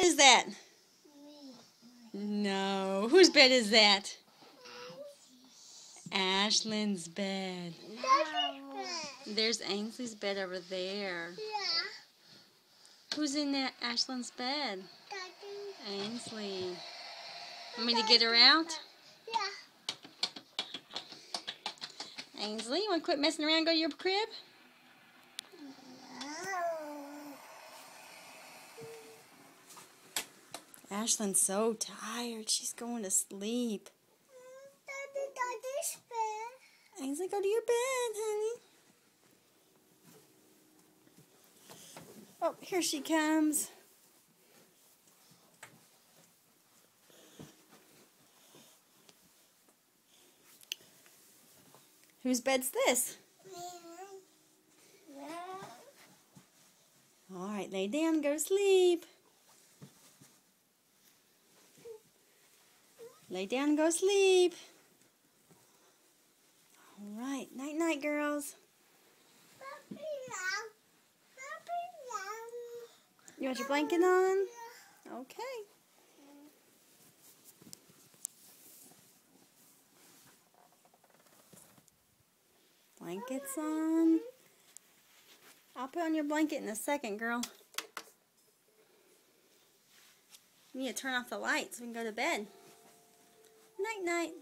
bed is that? No. Whose bed is that? Ashlyn's bed. There's Ainsley's bed over there. Who's in that Ashlyn's bed? Ainsley. Want me to get her out? Ainsley, you want to quit messing around and go to your crib? Ashlyn's so tired. She's going to sleep. Ainsley, go to your bed, honey. Oh, here she comes. Whose bed's this? All right, lay down and go to sleep. Lay down and go to sleep. All right, night-night, girls. You want your blanket on? Okay. Blankets on. I'll put on your blanket in a second, girl. You need to turn off the lights so we can go to bed. Night-night.